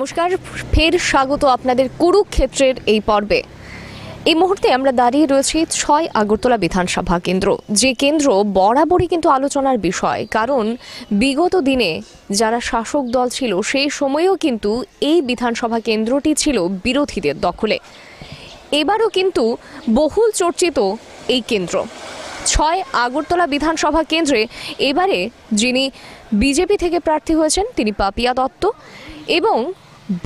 নমস্কার, ফের স্বাগত আপনাদের কুরুক্ষেত্রের এই পর্বে। এই মুহূর্তে আমরা দাঁড়িয়ে রয়েছি ৬ আগরতলা বিধানসভা কেন্দ্র, যে কেন্দ্র বরাবরই কিন্তু আলোচনার বিষয়। কারণ বিগত দিনে যারা শাসক দল ছিল সেই সময়েও কিন্তু এই বিধানসভা কেন্দ্রটি ছিল বিরোধীদের দখলে। এবারও কিন্তু বহুল চর্চিত এই কেন্দ্র ৬ আগরতলা বিধানসভা কেন্দ্রে এবারে যিনি বিজেপি থেকে প্রার্থী হয়েছেন তিনি পাপিয়া দত্ত, এবং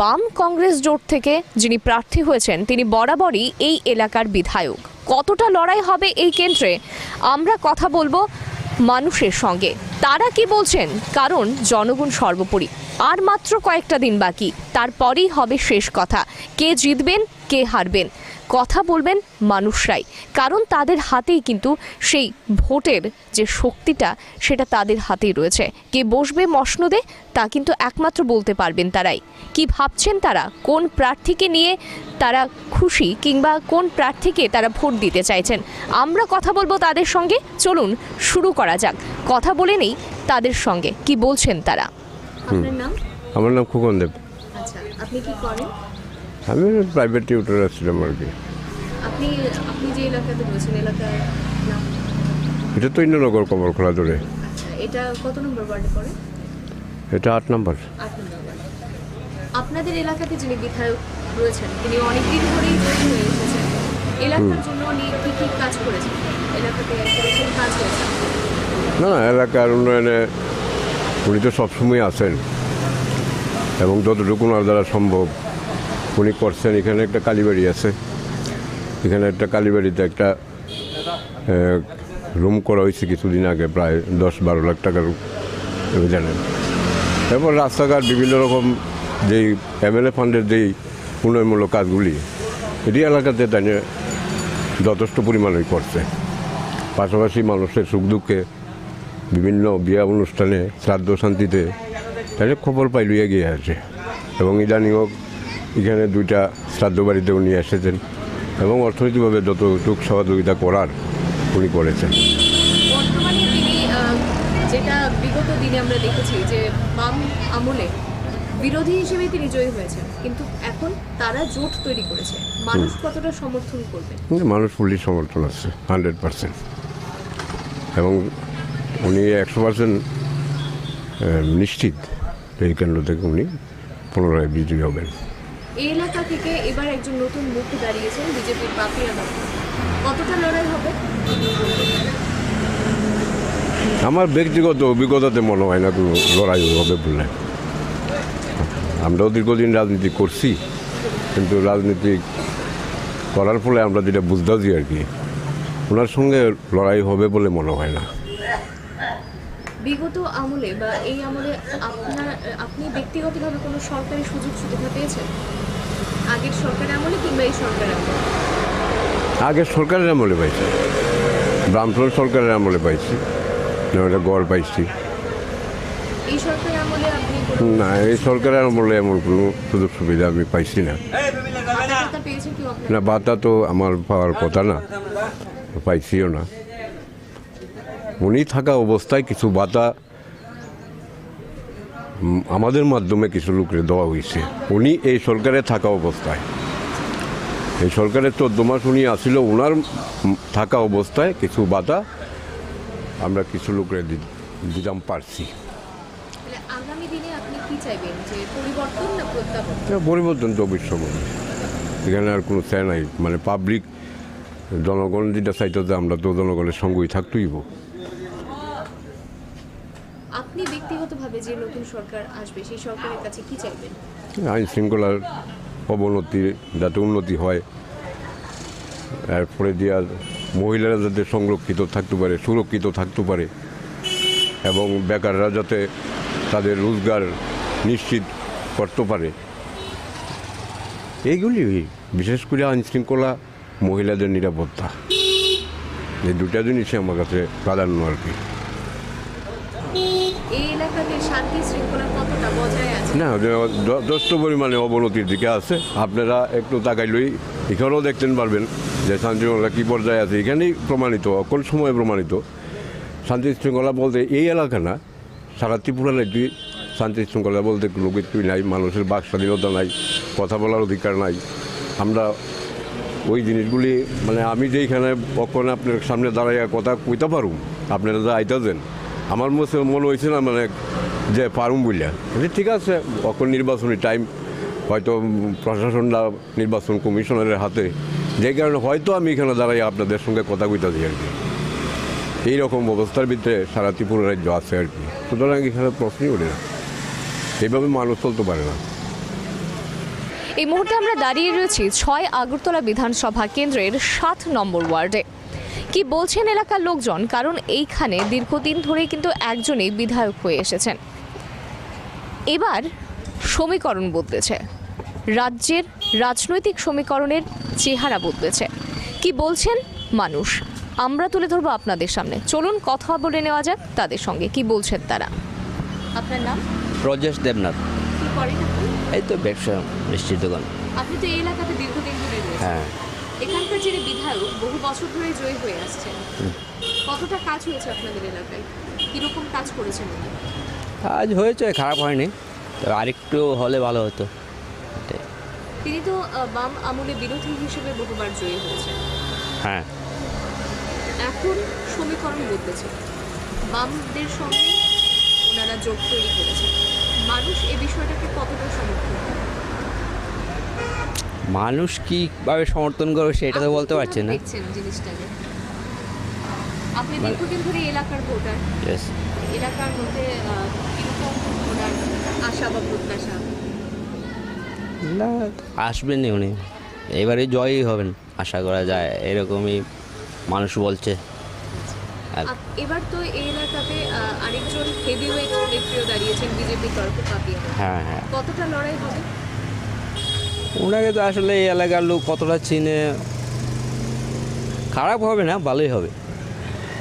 বাম কংগ্রেস জোট থেকে যিনি প্রার্থী হয়েছেন তিনি বরাবরই এই এলাকার বিধায়ক। কতটা লড়াই হবে এই কেন্দ্রে আমরা কথা বলবো মানুষের সঙ্গে, তারা কি বলছেন, কারণ জনগণ সর্বোপরি। আর মাত্র কয়েকটা দিন বাকি, তারপরেই হবে শেষ কথা। কে জিতবেন কে হারবেন কথা বলবেন মানুষরাই, কারণ তাদের হাতেই কিন্তু সেই ভোটের যে শক্তিটা সেটা তাদের হাতেই রয়েছে। কে বসবে মসনদে তা কিন্তু একমাত্র বলতে পারবেন তারাই। কি ভাবছেন তারা, কোন প্রার্থীকে নিয়ে তারা খুশি কিংবা কোন প্রার্থীকে তারা ভোট দিতে চাইছেন, আমরা কথা বলবো তাদের সঙ্গে। চলুন শুরু করা যাক, কথা বলে নেই তাদের সঙ্গে কি বলছেন তারা। আপনার নাম? আমার নাম খোকন দেব। আচ্ছা, আপনি কি করেন? আমি প্রাইভেট টিউটর ছিলাম আর কি। আপনি যে এলাকাতে রয়েছেন এলাকার নাম? এটা তো ইন্দ্রনগর কমলখোলা ধরে। আচ্ছা, এটা কত নম্বর ওয়ার্ডে পড়ে? এটা ৮ নম্বর। ৮ নম্বর ওয়ার্ড। আপনাদের এলাকাতে যিনি বিধায়ক রয়েছেন তিনি অনেকদিন ধরেই জড়িত হয়ে এসেছেন। এলাকার জন্য উনি কী কী কাজ করেছেন, এলাকাতে কোন কাজ হয়েছে? না, এলাকার উন্নয়নে উনি তো সবসময় আছেন এবং যতটুকু ওনার দ্বারা সম্ভব উনি করছেন। এখানে একটা কালীবাড়ি আছে, এখানে একটা কালীবাড়িতে একটা রুম করা হয়েছে কিছুদিন আগে, প্রায় ১০-১২ লাখ টাকার জানেন। এরপর রাস্তাঘাট বিভিন্ন রকম যেই এমএলএ ফান্ডের যেই উন্নয়নমূলক কাজগুলি এটি এলাকাতে তাই যথেষ্ট পরিমাণে করছে। পাশাপাশি মানুষের সুখ দুঃখে বিভিন্ন বিয়া অনুষ্ঠানে শ্রাদ্ধ শান্তিতে তাই খবর পাই লইয়া গিয়ে আছে, এবং ইদানিংও এখানে 2টা শ্রাদ্ধ বাড়িতেও নিয়ে এসেছেন এবং অর্থনৈতিকভাবে যতটুকু সহযোগিতা করার উনি করেছেন। বর্তমানে তিনি যেটা বিগত দিনে আমরা দেখেছি যে বাম আমলে বিরোধী হিসেবে তিনি জয়ী হয়েছেন, কিন্তু এখন তারা জোট তৈরি করেছে। মানুষ কতটা সমর্থন করবে? মানুষ ফুললি সমর্থন আছে 100%, এবং উনি 100% নিশ্চিত এই কেন্দ্র থেকে উনি পুনরায় বিজয়ী হবেন। এই এলাকা থেকে এবার একজন নতুন মুখ দাঁড়িয়েছেন বিজেপির পাপিয়া দত্ত, কতটা লড়াই হবে? আমার ব্যক্তিগত অভিজ্ঞতাতে মনে হয় না কোনো লড়াই হবে বলে। আমরাও দীর্ঘদিন রাজনীতি করছি, কিন্তু রাজনীতি করার ফলে আমরা যেটা বুঝতেছি আর কি, ওনার সঙ্গে লড়াই হবে বলে মনে হয় না। বিগত আমলে বা এই আমলে আপনি ব্যক্তিগতভাবে কোনো সরকারি সুযোগ সুবিধা পেয়েছেন আগের সরকারের আমলে কিংবা এই সরকারের আমলে? আগের সরকারের আমলে পাইছি, বামফ্রন্ট সরকারের আমলে পাইছি, একটা গড় পাইছি। এই সরকারের আমলে আপনি না, এই সরকারের আমলে এমন কোনো সুযোগ সুবিধা আমি পাইছি না। পেয়েছেন কি? না, ভাতা তো আমার পাওয়ার কথা না, পাইছিও না। উনি থাকা অবস্থায় কিছু ভাতা আমাদের মাধ্যমে কিছু লোকের দেওয়া হয়েছে। উনি এই সরকারে থাকা অবস্থায়, এই সরকারের 14 মাস উনি আসছিল, ওনার থাকা অবস্থায় কিছু ভাতা আমরা কিছু লোকের দিতাম পারছি। আগামী দিনে আপনি কি চাইবেন, যে পরিবর্তন না প্রত্যাবর্তন? পরিবর্তন তো অবশ্যই, এখানে আর কোনো চাই নাই। মানে পাবলিক জনগণ যেটা চাইতে, আমরা তো জনগণের সঙ্গেই থাকতেইব। আপনি ব্যক্তিগতভাবে যে নতুন সরকার আসবে সেই সরকারের কাছে কি চাইবেন? আইন শৃঙ্খলার অবনতি, যাতে উন্নতি হয়, এরপরে দিয়ে মহিলারা যাতে সংরক্ষিত থাকতে পারে, সুরক্ষিত থাকতে পারে, এবং বেকাররা যাতে তাদের রোজগার নিশ্চিত করতে পারে। এইগুলি বিশেষ করে আইন শৃঙ্খলা, মহিলাদের নিরাপত্তা, এই 2টা জিনিসই আমার কাছে প্রাধান্য আর কি। এই এলাকাতে শান্তি শৃঙ্খলা কতটা বজায় আছে? না, যথেষ্ট পরিমাণে অবনতির দিকে আছে। আপনারা একটু তাকাইলেই এখানেও দেখতে পারবেন যে শান্তি শৃঙ্খলা কী পর্যায়ে আছে। এখানেই প্রমাণিত, অকল সময় প্রমাণিত। শান্তি শৃঙ্খলা বলতে এই এলাকা না, সারা ত্রিপুরা শান্তি শৃঙ্খলা বলতে কোনো কিছুই নাই, মানুষের বাক স্বাধীনতা নাই, কথা বলার অধিকার নাই। আমরা ওই জিনিসগুলি মানে আমি যেইখানে কখন আপনার সামনে দাঁড়াইয়া কথা কইতে পারুম, আপনারা যা আইতেছেন, আমার মনে হয়েছে না মানে যে পারুম বলিয়া। ঠিক আছে, কখন নির্বাচনী টাইম, হয়তো প্রশাসনরা নির্বাচন কমিশনারের হাতে, যে কারণে হয়তো আমি এখানে দাঁড়াই আপনাদের সঙ্গে কথা কইতেছি আর কি। এইরকম অবস্থার ভিতরে সারা ত্রিপুরা রাজ্য আছে আর কি। সুতরাং এখানে প্রশ্নই ওঠে না, এইভাবে মানুষ চলতে পারে না। এই মুহূর্তে আমরা দাঁড়িয়ে রয়েছি 6 আগরতলা বিধানসভা কেন্দ্রের 7 নম্বর ওয়ার্ডে। কি বলছেন এলাকার লোকজন, কারণ এইখানে দীর্ঘদিন ধরেই কিন্তু একজনই বিধায়ক হয়ে এসেছেন। এবার সমীকরণ বদলেছে, রাজ্যের রাজনৈতিক সমীকরণের চেহারা বদলেছে। কি বলছেন মানুষ আমরা তুলে ধরবো আপনাদের সামনে। চলুন কথা বলে নেওয়া যাক তাদের সঙ্গে, কি বলছেন তারা। আপনার নাম? প্রজেশ দেবনাথ। কি করেন আপনি? এই তো ব্যবসা, মিষ্টির দোকান। আপনি তো এই এলাকাতে দীর্ঘদিন ধরে রয়েছেন। হ্যাঁ, এখানকার যিনি বিধায়ক বহু বছর ধরে জয়ী হয়ে আসছেন, কতটা কাজ হয়েছে আপনাদের এলাকায়? কিরকম কাজ করেছেন উনি? কাজ হয়েছে, খারাপ হয়নি, তবে আরেকটু হলে ভালো হতো। এটাই। তিনি তো বাম আমলে বিরোধী হিসেবে বহুবার জয়ী হয়েছেন। হ্যাঁ, এখন সমীকরণ বদলেছে, বামদের সঙ্গে ওনারা জোট তৈরি করেছেন। মানুষ এই বিষয়টাকে কতটা সমর্থন করে? মানুষ কীভাবে সমর্থন করবে সেটা তো বলতে পারছি না। দেখছেন জিনিসটাকে, আপনি দীর্ঘদিন ধরে এলাকার ভোটার, Yes. এলাকার মধ্যে কিরকম ওনার আশা বা প্রত্যাশা? না, আসবেনই উনি, এবারে জয়ই হবেন আশা করা যায়, এরকমই মানুষ বলছে। আর এবার তো এই এলাকাতে আরেকজন হেভিওয়েট নেত্রীও দাঁড়িয়েছেন বিজেপির তরফে, পাপিয়া। হ্যাঁ হ্যাঁ, কতটা লড়াই হবে? ওনাকে তো আসলে এই এলাকার লোক কতটা চিনে, খারাপ হবে না, ভালোই হবে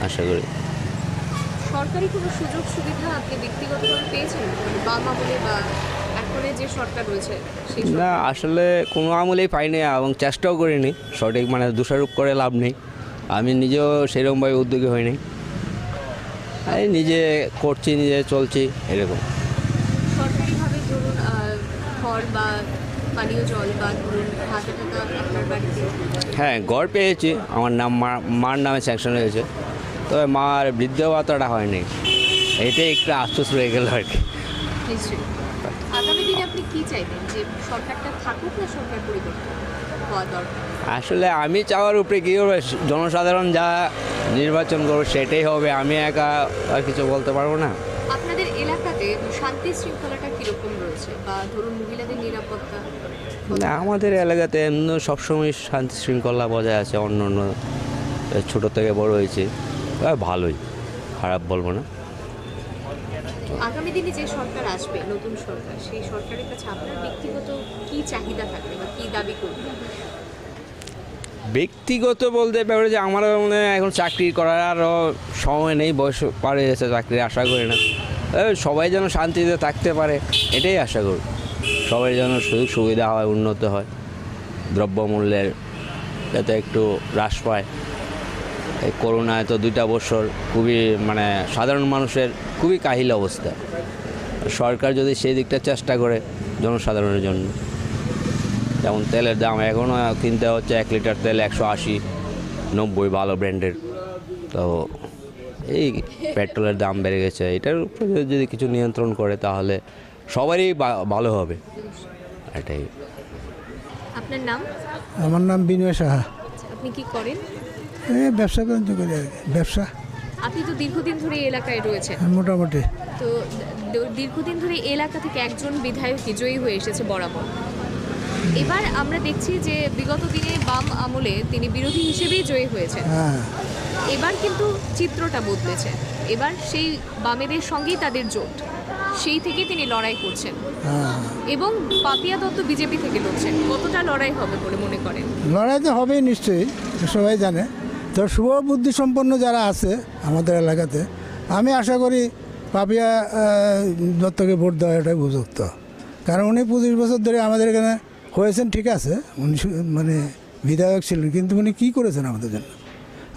আশা করি। সরকারি কোনো সুযোগ সুবিধা আপনি ব্যক্তিগতভাবে পেয়েছেন, মানে বাম আমলে বা এখনের যে সরকার রয়েছে সেই সরকার? না, আসলে কোনো আমলেই পাইনি এবং চেষ্টাও করিনি, সঠিক মানে দোষারোপ করে লাভ নেই। আমি নিজেও সেরকমভাবে উদ্যোগী হইনি, আমি নিজে করছি, নিজে চলছি এরকম। সরকারিভাবে ধরুন ঘর বা পানীয় জল বা ধরুন হাতে টাকা আপনার বাড়িতে? হ্যাঁ, ঘর পেয়েছি, আমার নাম মার নামে স্যাংশন হয়েছে, তবে মার বৃদ্ধ ভাতাটা হয়নি, এটাই একটু আশ্বাস রয়ে গেল আর কি। নিশ্চয়ই। আগামী দিনে আপনি কি চাইবেন, যে সরকারটা থাকুক না সরকার পরিবর্তন হওয়া দরকার? আসলে আমি চাওয়ার উপরে কী হবে, জনসাধারণ যা নির্বাচন করবে সেটাই হবে, আমি একা আর কিছু বলতে পারবো না। আপনাদের এলাকাতে শান্তি শৃঙ্খলাটা কীরকম রয়েছে, বা ধরুন মহিলাদের নিরাপত্তা? না, আমাদের এলাকাতে এমনি সবসময় শান্তি শৃঙ্খলা বজায় আছে, অন্য অন্য ছোটো থেকে বড় হয়েছে, ভালোই, খারাপ বলবো না। আগামী দিনে যে সরকার আসবে, নতুন সরকার, সেই সরকারের কাছে আপনার ব্যক্তিগত কি চাহিদা থাকবে বা কি দাবি করবে? ব্যক্তিগত বলতে পারে যে আমার মানে এখন চাকরি করার আরও সময় নেই, বয়স পার হয়ে গেছে, চাকরি আশা করি না। সবাই যেন শান্তিতে থাকতে পারে এটাই আশা করি, সবাই যেন সুযোগ সুবিধা হয়, উন্নত হয়, দ্রব্যমূল্যের যাতে একটু হ্রাস পায়। এই করোনায় তো 2টা বছর খুবই মানে সাধারণ মানুষের খুবই কাহিল অবস্থা, সরকার যদি সেই দিকটা চেষ্টা করে জনসাধারণের জন্য। যেমন তেলের দাম এখনও কিনতে হচ্ছে 1 লিটার তেল 180-90 ভালো ব্র্যান্ডের, তো এই পেট্রোলের দাম বেড়ে গেছে, এটার উপরে যদি কিছু নিয়ন্ত্রণ করে তাহলে সবারই ভালো হবে, এটাই। আপনার নাম? আমার নাম বিনয় সাহা। আপনি কি করেন? এই ব্যবসা বাণিজ্য করি আর কি, ব্যবসা। আপনি তো দীর্ঘদিন ধরে এই এলাকায় রয়েছেন, মোটামুটি। তো দীর্ঘদিন ধরে এই এলাকা থেকে একজন বিধায়ক জয়ী হয়ে এসেছে বরাবর। এবার আমরা দেখছি যে বিগত দিনে বাম আমলে তিনি বিরোধী হিসেবেই জয়ী হয়েছেন, হ্যাঁ, এবার কিন্তু চিত্রটা বদলেছে। এবার সেই বামেদের সঙ্গেই তাদের জোট, সেই থেকে তিনি লড়াই করছেন, হ্যাঁ। এবং পাপিয়া দত্ত বিজেপি থেকে লড়ছেন। কতটা লড়াই হবে বলে মনে করেন? লড়াই তো হবেই নিশ্চয়ই, সবাই জানে। তো শুভ বুদ্ধি সম্পন্ন যারা আছে আমাদের এলাকাতে, আমি আশা করি পাপিয়া দত্তকে ভোট দেওয়া এটাই উপযুক্ত। কারণ উনি 25 বছর ধরে আমাদের এখানে হয়েছেন, ঠিক আছে, উনি মানে বিধায়ক ছিলেন, কিন্তু উনি কী করেছেন আমাদের জন্য,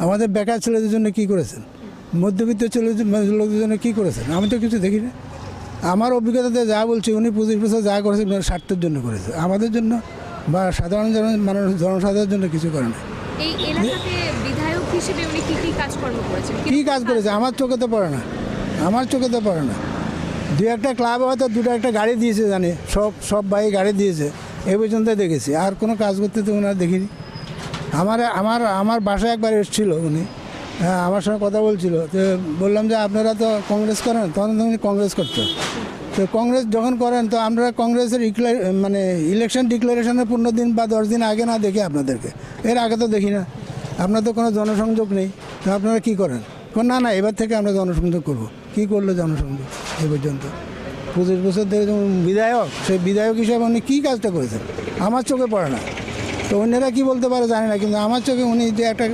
আমাদের বেকার ছেলেদের জন্য কী করেছেন, মধ্যবিত্ত ছেলেদের লোকদের জন্য কী করেছেন, আমি তো কিছু দেখি না। আমার অভিজ্ঞতাতে যা বলছি উনি 25 বছর যা করেছে উনার স্বার্থের জন্য করেছে, আমাদের জন্য বা সাধারণ মানুষ জনসাধারণের জন্য কিছু করে না। এই এলাকাতে বিধায়ক হিসেবে উনি কি কি কাজকর্ম করেছেন? কী কাজ করেছে আমার চোখে তো পড়ে না, আমার চোখে তো পড়ে না। দু একটা ক্লাব হয়তো দুটো একটা গাড়ি দিয়েছে, জানি সব ভাই গাড়ি দিয়েছে, এই পর্যন্ত দেখেছি, আর কোনো কাজ করতে তো ওনার দেখিনি। আমার বাসায় একবার এসেছিল উনি, হ্যাঁ আমার সঙ্গে কথা বলছিল, তো বললাম যে আপনারা তো কংগ্রেস করেন, তখন উনি কংগ্রেস করতো, তো কংগ্রেস যখন করেন তো আমরা কংগ্রেসের মানে ইলেকশন ডিক্লারেশনের 15 দিন বা 10 দিন আগে না দেখি আপনাদেরকে, এর আগে তো দেখি না, আপনার তো কোনো জনসংযোগ নেই, তো আপনারা কী করেন? না এবার থেকে আমরা জনসংযোগ করব। কী করলো জনসংযোগ এ পর্যন্ত? 25 বছর ধরে যেমন বিধায়ক, সেই বিধায়ক হিসাবে উনি কী কাজটা করেছেন আমার চোখে পড়ে না। তো অন্যরা কী বলতে পারে জানি না, কিন্তু আমার চোখে উনি যে একটা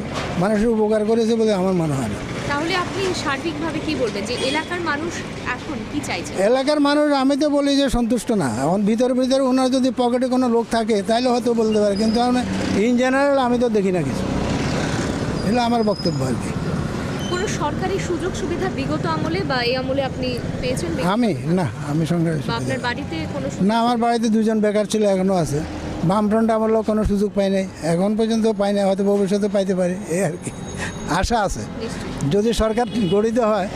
মানুষের উপকার করেছে বলে আমার মনে হয় না। তাহলে আপনি সার্বিকভাবে কি বলবেন যে এলাকার মানুষ এখন কি চাইছে? এলাকার মানুষ আমি তো বলি যে সন্তুষ্ট না, এখন ভিতরে ওনার যদি পকেটে কোনো লোক থাকে তাহলে হয়তো বলতে পারে, কিন্তু ইন জেনারেল আমি তো দেখি না কিছু। এটা আমার বক্তব্য আর কি। কোনো সরকারি সুযোগ সুবিধা বিগত আমলে বা এই আমলে আপনি পেয়েছেন? আমি সঙ্গে আপনার বাড়িতে কোনো না, আমার বাড়িতে 2 জন বেকার ছিল, এখনও আছে। বামফ্রন্ট আমলেও কোনো সুযোগ পাই নাই, এখন পর্যন্ত পাই নাই, হয়তো ভবিষ্যতে পাইতে পারি, এই আর কি আশা আছে। যদি সরকার গঠিত হয়,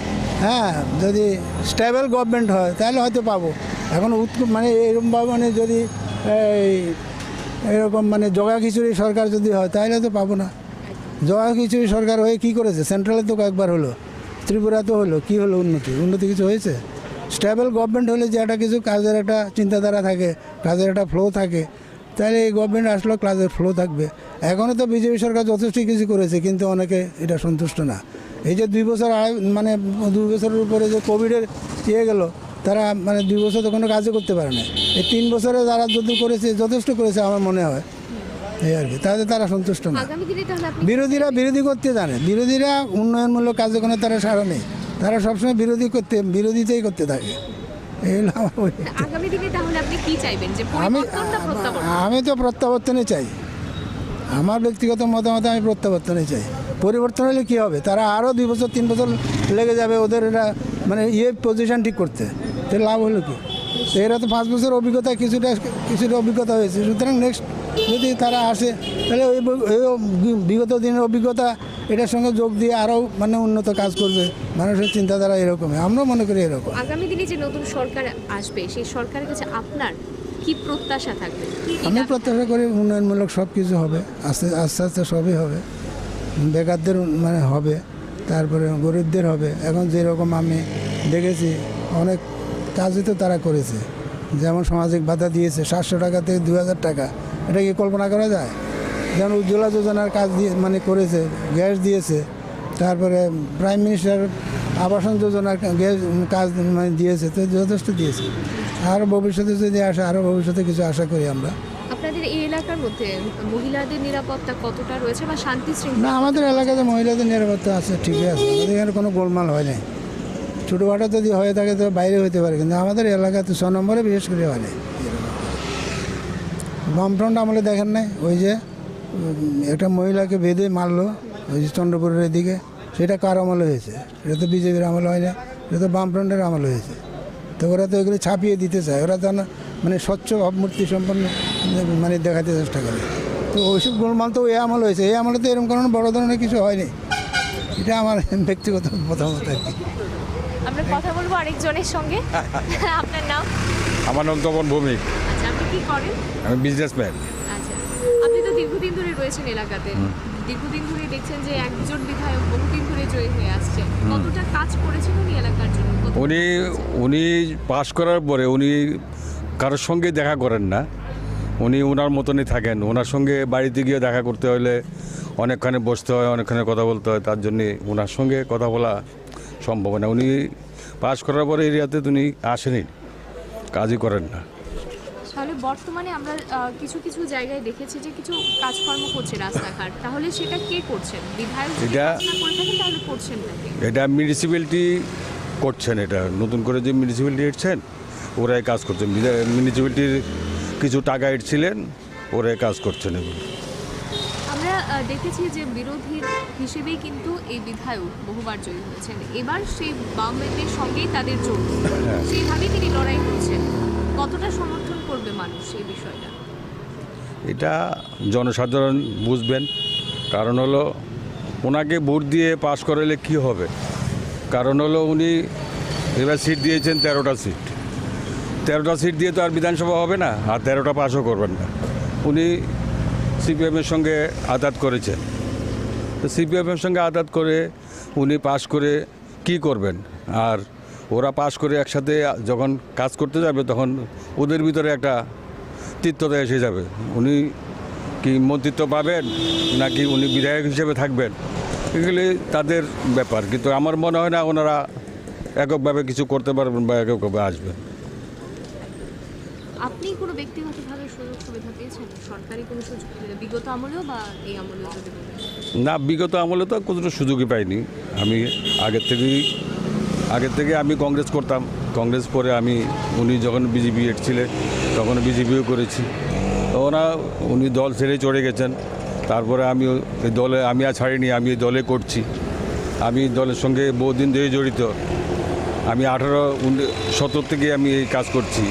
হ্যাঁ যদি স্টেবল গভর্নমেন্ট হয় তাহলে হয়তো পাবো। এখন মানে এরকমভাবে মানে যদি এরকম মানে জগা খিচুড়ি সরকার যদি হয় তাহলে তো পাবো না। জগা খিচুড়ি সরকার হয়ে কী করেছে? সেন্ট্রালে তো কয়েকবার হলো, ত্রিপুরা তো হলো, কী হলো? উন্নতি কিছু হয়েছে? স্টেবল গভর্নমেন্ট হলে যে একটা কিছু কাজের একটা চিন্তাধারা থাকে, কাজের একটা ফ্লো থাকে, তাহলে এই গভর্নমেন্ট আসলেও কাজের ফ্লো থাকবে। এখনও তো বিজেপি সরকার যথেষ্ট কিছু করেছে, কিন্তু অনেকে এটা সন্তুষ্ট না। এই যে 2 বছর মানে 2 বছরের উপরে যে কোভিডের গেল, তারা মানে 2 বছর তো কোনো কাজও করতে পারে না। এই 3 বছরে যারা যদি করেছে যথেষ্ট করেছে আমার মনে হয়, এই আর কি, তাহলে তারা সন্তুষ্ট না। বিরোধীরা বিরোধী করতে জানে, বিরোধীরা উন্নয়নমূলক কার্যক্রমে তারা সাড়া নেই, তারা সবসময় বিরোধিতাই করতে থাকে। আমি তো প্রত্যাবর্তনে চাই, আমার ব্যক্তিগত মতামত আমি প্রত্যাবর্তনে চাই। পরিবর্তন হলে কী হবে? তারা আরও 2 বছর 3 বছর লেগে যাবে ওদের এটা মানে পজিশন ঠিক করতে, তো লাভ হলো কি? তো এরা তো 5 বছর অভিজ্ঞতা কিছুটা অভিজ্ঞতা হয়েছে, সুতরাং নেক্সট যদি তারা আসে তাহলে ওই বিগত দিনের অভিজ্ঞতা এটার সঙ্গে যোগ দিয়ে আরও মানে উন্নত কাজ করবে। মানুষের চিন্তাধারা এরকমই, আমরা মনে করি এরকম। আগামী দিনে যে নতুন সরকার আসবে, সেই সরকারের কাছে আপনার কি প্রত্যাশা থাকবে? আমি প্রত্যাশা করি উন্নয়নমূলক সব কিছু হবে, আস্তে আস্তে সবই হবে। বেকারদের মানে হবে, তারপরে গরিবদের হবে। এখন যেরকম আমি দেখেছি অনেক কাজই তো তারা করেছে, যেমন সামাজিক ভাতা দিয়েছে 700 টাকা থেকে 2000 টাকা, এটা কি কল্পনা করা যায়? যেমন উজ্জ্বলা যোজনার কাজ দিয়ে মানে করেছে, গ্যাস দিয়েছে, তারপরে প্রাইম মিনিস্টার আবাসন যোজনার গ্যাস কাজ মানে দিয়েছে, তো যথেষ্ট দিয়েছে। আরও ভবিষ্যতে যদি আসে, আরও ভবিষ্যতে কিছু আশা করি আমরা। আপনাদের এই এলাকার মধ্যে মহিলাদের নিরাপত্তা কতটা রয়েছে বা শান্তি শৃঙ্খলা? না, আমাদের এলাকাতে মহিলাদের নিরাপত্তা আছে, ঠিকই আছে, আমাদের এখানে কোনো গোলমাল হয় নাই। ছোটোখাটো যদি হয়ে থাকে তো বাইরে হতে পারে, কিন্তু আমাদের এলাকাতে 6 নম্বরে বিশেষ করে হয় নাই। বামফ্রন্ট আমলে দেখেন নাই, ওই যে একটা মহিলাকে বেঁধে মারলো ওই যে চন্দ্রপুরের দিকে, সেটা কার আমলে হয়েছে? এটা তো বিজেপির আমলে হয় না, এটা তো বামফ্রন্টের আমলে হয়েছে। তো ওরা তো এগুলো ছাপিয়ে দিতে চায়, ওরা তো মানে স্বচ্ছ ভাবমূর্তি সম্পন্ন মানে দেখাতে চেষ্টা করে। তো ওইসব গোলমাল তো এই আমল হয়েছে, এই আমলে তো এরকম কোনো বড় ধরনের কিছু হয়নি। এটা আমার ব্যক্তিগত মতামত আর কি। আমরা কথা বলবো আরেকজনের সঙ্গে। আপনার নাম? আমার নাম তপন ভৌমিক। আচ্ছা, আপনি কি করেন? আমি বিজনেসম্যান। আচ্ছা, আপনি তো দীর্ঘদিন ধরে রয়েছেন এলাকাতে, দীর্ঘদিন ধরে দেখছেন যে একজন বিধায়ক বহুদিন ধরে জয়ী হয়ে আসছে, কতটা কাজ করেছেন উনি এলাকার জন্য? উনি পাস করার পরে উনি কারোর সঙ্গে দেখা করেন না, উনি ওনার মতনই থাকেন। ওনার সঙ্গে বাড়িতে গিয়ে দেখা করতে হলে অনেকখানে বসতে হয়, অনেকখানে কথা বলতে হয়, তার জন্যে ওনার সঙ্গে কথা বলা সম্ভব না। উনি পাস করার পরে এরিয়াতে উনি আসেনি, কাজই করেন না। তাহলে বর্তমানে আমরা কিছু কিছু জায়গায় দেখেছি যে কিছু কাজকর্ম করছে রাস্তাঘাট, তাহলে সেটা কে করছেন? বিধায়ক যদি কাজ না করে থাকেন তাহলে করছেন না কে? এটা মিউনিসিপ্যালিটি করছেন, এটা নতুন করে যে মিউনিসিপ্যালিটি এসছেন ওরাই কাজ করছেন। মিউনিসিপ্যালিটির কিছু টাকা এসছিলেন, ওরাই কাজ করছেন এগুলো। আমরা আমরা দেখেছি যে বিরোধী হিসেবেই কিন্তু এই বিধায়ক বহুবার জয়ী হয়েছেন, এবার সেই বামেদের সঙ্গেই তাদের জোট, সেইভাবেই তিনি লড়াই করছেন। কতটা সমর্থন করবে মানুষ এই বিষয়টা? এটা জনসাধারণ বুঝবেন। কারণ হলো ওনাকে ভোট দিয়ে পাশ করালে কি হবে, কারণ হলো উনি এবার সিট দিয়েছেন 13টা সিট। 13টা সিট দিয়ে তো আর বিধানসভা হবে না, আর 13টা পাসও করবেন না। উনি সিপিএমের সঙ্গে আঘাত করেছেন, তো সিপিএমের সঙ্গে আঘাত করে উনি পাশ করে কি করবেন? আর ওরা পাশ করে একসাথে যখন কাজ করতে যাবে তখন ওদের ভিতরে একটা তিক্ততা এসে যাবে। উনি কি মন্ত্রিত্ব পাবেন নাকি উনি বিধায়ক হিসেবে থাকবেন, এগুলি তাদের ব্যাপার। কিন্তু আমার মনে হয় না ওনারা এককভাবে কিছু করতে পারবেন বা এককভাবে আসবেন। আপনি কোনো ব্যক্তিগতভাবে সুযোগ সুবিধা পেয়েছেন, সরকারি কোনো সুযোগ সুবিধা বিগত আমলেও বা এই আমলেও যদি বলেন? না, বিগত আমলে তো কোনো সুযোগই পাইনি। আমি আগের থেকে আমি কংগ্রেস করতাম। কংগ্রেস করে উনি যখন বিজেপি ছিলেন তখন বিজেপিও করেছি। তো উনি দল ছেড়ে চলে গেছেন, তারপরে আমি এই দলে আমি আর ছাড়িনি, আমি এই দলে করছি। আমি দলের সঙ্গে বহুদিন ধরে জড়িত। আমি 18-17 থেকে আমি এই কাজ করছি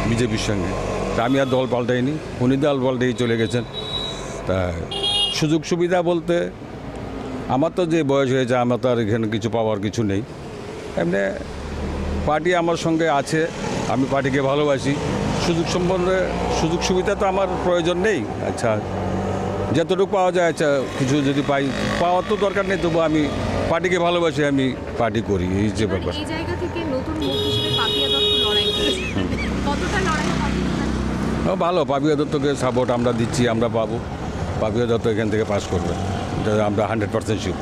বিজেপির সঙ্গে। তা আমি আর দল পাল্টাইনি, উনি দল পাল্টেই চলে গেছেন। তা সুযোগ সুবিধা বলতে আমার তো যে বয়স হয়েছে, আমার তো আর এখানে কিছু পাওয়ার কিছু নেই। এমনি পার্টি আমার সঙ্গে আছে, আমি পার্টিকে ভালোবাসি। সুযোগ সুবিধা তো আমার প্রয়োজন নেই। আচ্ছা, যতটুকু পাওয়া যায়, আচ্ছা কিছু যদি পাই, পাওয়ার তো দরকার নেই, তবু আমি পার্টিকে ভালোবাসি, আমি পার্টি করি, এই যে ব্যাপার। এই জায়গা থেকে নতুন মুখ হিসেবে পাপিয়া দত্ত লড়াই করছে, কতটা লড়াই হবে? ভালো, পাপিয়া দত্তকে সাপোর্ট আমরা দিচ্ছি, আমরা পাবো। পাপিয়া দত্ত এখান থেকে পাস করবে, এটা আমরা 100% শিওর।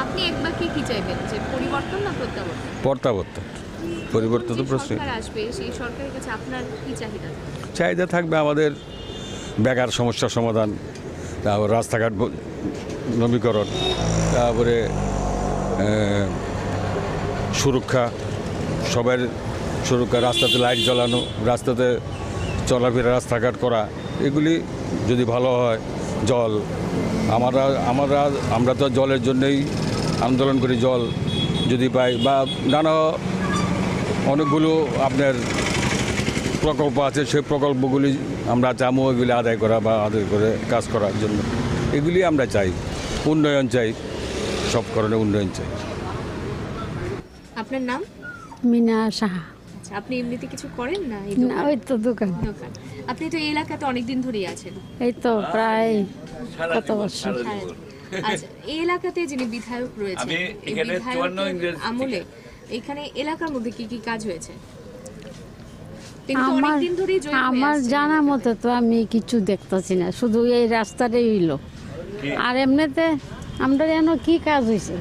আপনি একবার কি চাইবেন, যে পরিবর্তন না প্রত্যাবর্তন? পরিবর্তন তো প্রশ্ন। সরকার আসবে, সেই সরকারের কাছে আপনার কি চাহিদা থাকবে আমাদের বেকার সমস্যার সমাধান, তারপর রাস্তাঘাট নবীকরণ, তারপরে সুরক্ষা, সবার সুরক্ষা, রাস্তাতে লাইট জ্বালানো, রাস্তাতে চলাফেরা, রাস্তাঘাট করা, এগুলি যদি ভালো হয়। জল, আমরা তো জলের জন্যই আন্দোলন করি। জল যদি পাই বা নানা অনেকগুলো আপনার প্রকল্প আছে, সেই প্রকল্পগুলি আমরা চামো এগুলি আদায় করা বা আদায় করে কাজ করার জন্য। এগুলি আমরা চাই, উন্নয়ন চাই, সব কারণে উন্নয়ন চাই। আপনার নাম? মিনা সাহা। আচ্ছা, আপনি এমনিতে কিছু করেন না? না, ওই তো দোকান। আপনি তো এই এলাকাতে অনেকদিন ধরেই আছেন? এই তো প্রায় কত বছর। আচ্ছা, এই এলাকাতে যিনি বিধায়ক রয়েছেন, এই বিধায়কের আমলে এখানে এলাকার মধ্যে কি কি কাজ হয়েছে? আমার জানা মতে তো আমি কিছু দেখতেছি না, শুধু এই রাস্তাটাই হইলো। আর এমনিতে আমরা যেন কি কাজ হয়েছে?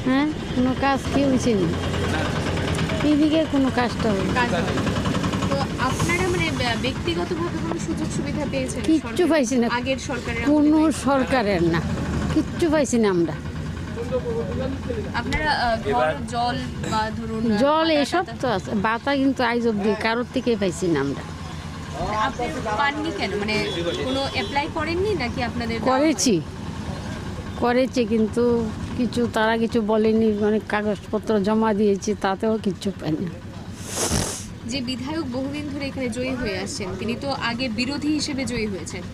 হ্যাঁ, কোনো কাজ কি হয়েছে না, এদিকে কোনো কাজটা হলো। তো আপনারা মানে ব্যক্তিগতভাবে কোনো সুযোগ সুবিধা পেয়েছেন? কিচ্ছু পাইছি না, আগের সরকারের কোনো সরকারের না, কিচ্ছু পাইছি না আমরা। আপনারা ঘর, জল বা ধরুন জল এসব তো আছে, বাতা কিন্তু আইজ অব্দি কারোর থেকে পাইছি না আমরা। আপনি পাননি কেন? মানে কোনো অ্যাপ্লাই করেননি নাকি? আপনাদের করেছি কিন্তু তারা কিছু বলেনি, অনেক কাগজপত্র জমা দিয়েছি, তাতেও কিচ্ছু পাইনি। যে বিধায়ক বহুদিন ধরে এখানে জয়ী হয়ে আসছেন, তিনি তো আগে বিরোধী হিসেবে জয়ী হয়েছেন,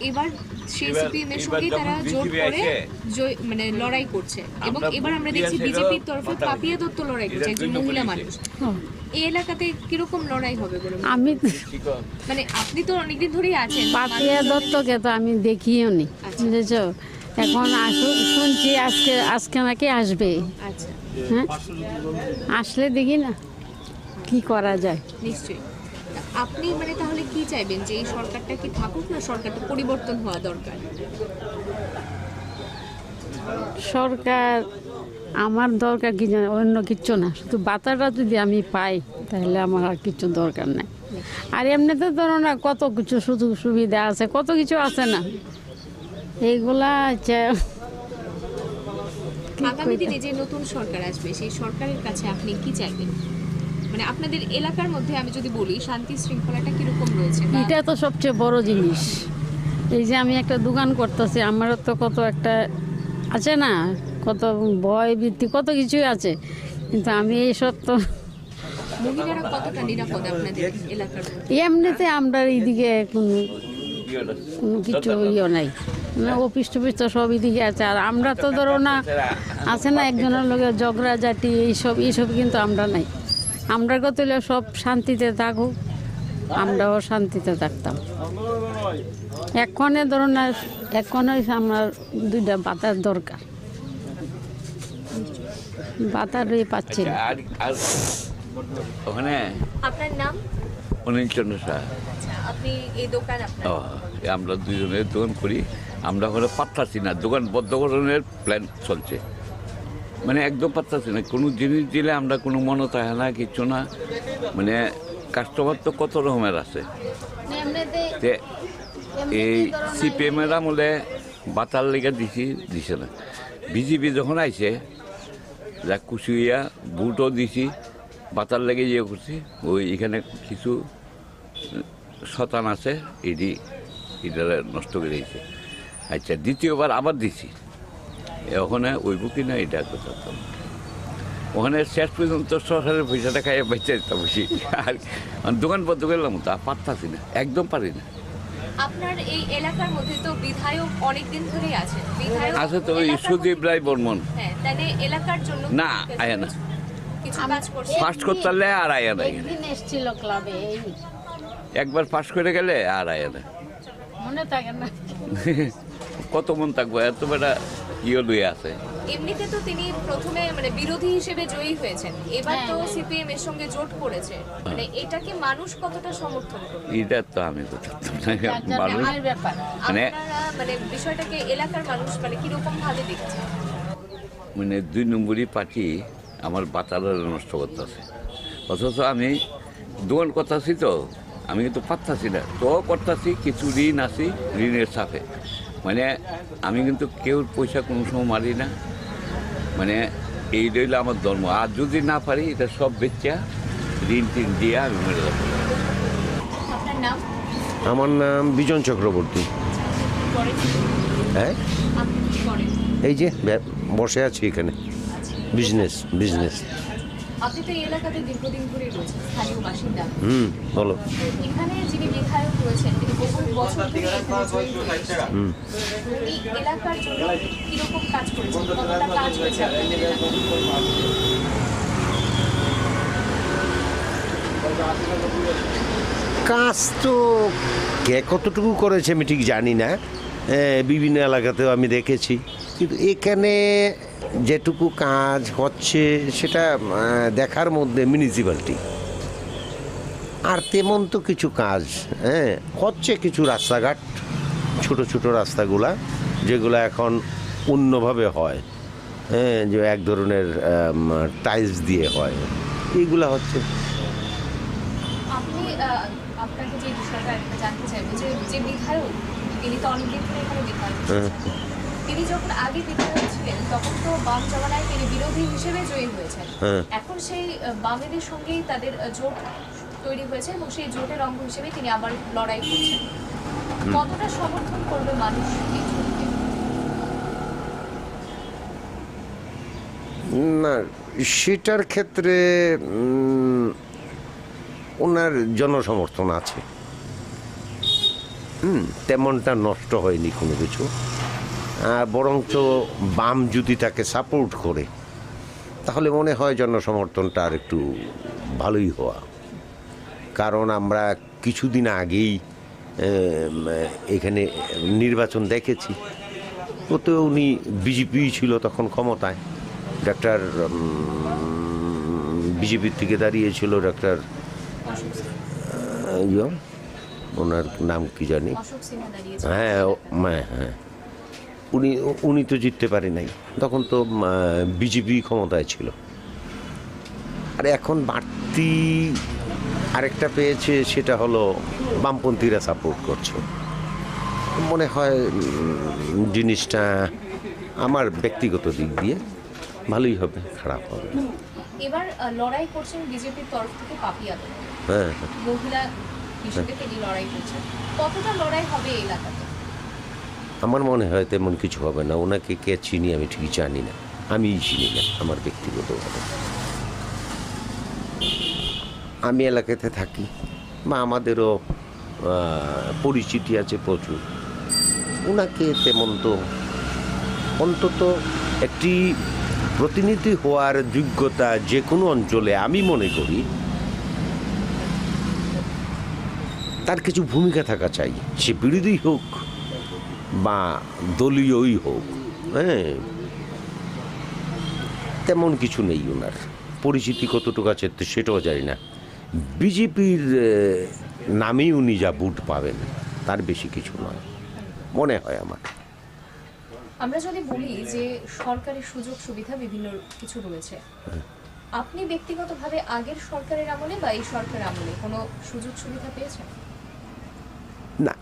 এবার সেই সিপিএম এর সঙ্গে তারা জোট করে মানে লড়াই করছে, এবং এবার আমরা দেখছি বিজেপির তরফে পাপিয়া দত্ত লড়াই করছে, একজন মহিলা মানুষ। এই এলাকাতে কিরকম লড়াই হবে বলে আমি মানে আপনি তো অনেকদিন ধরেই আছেন। পাপিয়া দত্তকে তো আমি দেখিও নি, বুঝেছো? এখন শুনছি আজকে নাকি আসবে। আচ্ছা, হ্যাঁ, আসলে দেখি না কি করা যায়। নিশ্চয়ই। আপনি মানে তাহলে কি চাইবেন, যে এই সরকারটা কি থাকুক না সরকারটা পরিবর্তন হওয়া দরকার? সরকার আমার দরকার কি জানে, অন্য কিচ্ছু না, শুধু বাতাটা যদি আমি পাই তাহলে আমার আর কিছু দরকার নাই। আর এমনিতে ধরো না, কত কিছু সুযোগ সুবিধা আছে, কত কিছু আছে না, এইগুলা আগামী দিনে যে নতুন সরকার আসবে, সেই সরকারের কাছে আপনি কি চাইবেন? মানে আপনাদের এলাকার মধ্যে আমি যদি বলি, শান্তি শৃঙ্খলাটা কিরকম রয়েছে? এটা তো সবচেয়ে বড় জিনিস। এই যে আমি একটা দোকান করতেছি, আমারও তো কত একটা আছে না, কত ভয় ভীতি কত কিছুই আছে, কিন্তু আমি এইসব তো মহিলারা কতটা নিরাপদ আপনাদের এলাকার মধ্যে? এমনিতে আমরা এইদিকে কোনো কোনো কিছু ইয়ে নাই, মানে অফিস টফিস তো সব এদিকে আছে। আর আমরা তো ধরো না আছে না একজনের লোকে ঝগড়াঝাটি এইসব কিন্তু আমরা নাই। আমরা কত হলে সব শান্তিতে থাকুক, আমরাও শান্তিতে থাকতাম। এক্ষণে ধরো না, এক্ষণে আমার 2টা বাতার দরকার, বাতারই পাচ্ছি না। ওখানে আপনার নাম? অনিল চন্দ্র শাহ। আচ্ছা, আপনি এই দোকান আপনার? আমরা দুজনের দোকান করি। আমরা ওখানে পাত্তাছি না, দোকান বদ্ধকরণের প্ল্যান চলছে, মানে একদম পাত্তাছি না। কোনো জিনিস দিলে আমরা কোনো মনে থাকে না, কিচ্ছু না। মানে কাস্টমার তো কত রকমের আছে। এই সিপিএমের আমলে বাতার লেগে দিছে না। বিজেপি যখন আইছে যা খুশি হইয়া ভোটও দিছি, বাতার লেগে ইয়ে করছি। ওই এখানে কিছু শতান আছে, এটা নষ্ট করে দিয়েছে। আচ্ছা, দ্বিতীয়বার আবার দিছি, ওখানে ওইব কি না এটা কথা। ওখানে শেষ পর্যন্ত সরকারের পয়সাটা খাইয়ে বেঁচে যেতাম বেশি। আর দোকান বন্ধ করলাম, তা পারতাছি না, একদম পারি না। আপনার এই এলাকার মধ্যে তো বিধায়ক অনেকদিন ধরেই আছে। বিধায়ক আছে তো ওই সুদীপ রায় বর্মন। হ্যাঁ, তাহলে এলাকার জন্য না, আয়া না, কিছু কাজ করছে? ফার্স্ট করতে পারলে আর আয়া না। একদিন এসেছিল ক্লাবে, একবার পাস করে গেলে আর আয়া না। মনে থাকে না কত মন থাকবো, এত বেটা ইয়ে লুয়ে আছে। এমনিতে তো তিনি প্রথমে মানে বিরোধী হিসেবে জয়ী হয়েছেন, এবার তো সিপিএম এর সঙ্গে জোট করেছে। মানে এটাকে মানুষ কতটা সমর্থন করবে? এটা তো আমি তো জানতাম না। মানুষ ব্যাপার মানে মানে বিষয়টাকে এলাকার মানুষ মানে কিরকম ভাবে দেখছে? মানে 2 নম্বরই পার্টি আমার বাতারা নষ্ট করতেছে, অথচ আমি দোকান করতেছি তো, আমি কিন্তু পারতাছি না তো, করতেছি কিছু ঋণ আছি, ঋণের সাথে। মানে আমি কিন্তু কেউর পয়সা কোনো সময় মারি না, মানে এই রইল আমার ধর্ম। আর যদি না পারি এটা সব বেচা ঋণ টিন দিয়ে আমি মেরে দেবো। আপনার নাম? আমার নাম বিজন চক্রবর্তী। হ্যাঁ, আপনি কি করেন? এই যে বসে আছি এখানে, বিজনেস। আপনি তো এই এলাকাতে দীর্ঘদিন ধরে রয়েছেন, স্থানীয় বাসিন্দা। বলো। এখানে যিনি বিধায়ক রয়েছেন তিনি বহু বছর ধরে এখানে জয়ী হয়েছেন। এই এলাকার জন্য কিরকম কাজ করেছেন? কতটা কাজ হয়েছে আপনাদের এলাকায়? কাজ তো কে কতটুকু করেছে আমি ঠিক জানি না, বিভিন্ন এলাকাতেও আমি দেখেছি, কিন্তু এখানে যেটুকু কাজ হচ্ছে সেটা দেখার মধ্যে মিউনিসিপ্যালিটি। আর তেমন তো কিছু কাজ হচ্ছে, কিছু রাস্তাঘাট, ছোট রাস্তাগুলা যেগুলো এখন অন্যভাবে হয়, যে এক ধরনের টাইলস দিয়ে হয়, এইগুলা হচ্ছে। আপনি আপনাকে যে বিষয়টা একটা জানতে চাইবো, যে বিধায়ক তিনি তো অনেকদিন ধরে এখানে বিধায়ক ছিলেন। তিনি যখন আগে বিধায়ক ছিলেন তখন তো বাম জমানায় তিনি বিরোধী হিসেবে জয়ী হয়েছেন। এখন সেই বামেদের সঙ্গেই তাদের জোট তৈরি হয়েছে এবং সেই জোটের অঙ্গ হিসেবে তিনি আবার লড়াই করছেন। কতটা সমর্থন করবে মানুষ এই জোটকে? না, সেটার ক্ষেত্রে ওনার জনসমর্থন আছে, তেমনটা নষ্ট হয়নি কোনো কিছু। বরঞ্চ বাম যদি তাকে সাপোর্ট করে তাহলে মনে হয় জনসমর্থনটা আর একটু ভালোই হওয়া। কারণ আমরা কিছুদিন আগেই এখানে নির্বাচন দেখেছি, ওতে উনি বিজেপি ছিল তখন ক্ষমতায়, ডাক্তার বিজেপির থেকে দাঁড়িয়েছিল ডাক্তার ওনার নাম কি জানি, হ্যাঁ, উনি তো জিততে পারে নাই, তখন তো বিজেপি ক্ষমতায় ছিল। আর এখন বাড়তি আরেকটা পেয়েছে, সেটা হলো বামপন্থীরা সাপোর্ট করছে। মনে হয় জিনিসটা আমার ব্যক্তিগত দিক দিয়ে ভালোই হবে, খারাপ হবে। এবার লড়াই করছেন বিজেপির তরফ থেকে পাপিয়া দল, মহিলা হিসেবে তিনি লড়াই করছেন। কতটা লড়াই হবে এই এলাকাতে? আমার মনে হয় তেমন কিছু হবে না। ওনাকে কে চিনি আমি ঠিক জানি না, আমিই চিনি না আমার ব্যক্তিগতভাবে। আমি এলাকাতে থাকি বা আমাদেরও পরিচিতি আছে প্রচুর। ওনাকে তেমন তো অন্তত একটি প্রতিনিধি হওয়ার যোগ্যতা যে কোনো অঞ্চলে আমি মনে করি তার কিছু ভূমিকা থাকা চাই, সে বিরোধী হোক বা দলীয়ই হোক। হ্যাঁ, তেমন কিছু নেই ওনার। পরিচিতি কতটুকু আছে সেটাও জানি না। বিজেপির নামেই উনি যা ভোট পাবেন তার বেশি কিছু নয় মনে হয় আমার। আমরা যদি বলি যে সরকারি সুযোগ সুবিধা বিভিন্ন কিছু রয়েছে, আপনি ব্যক্তিগতভাবে আগের সরকারের আমলে বা এই সরকারের আমলে কোনো সুযোগ সুবিধা পেয়েছেন? না,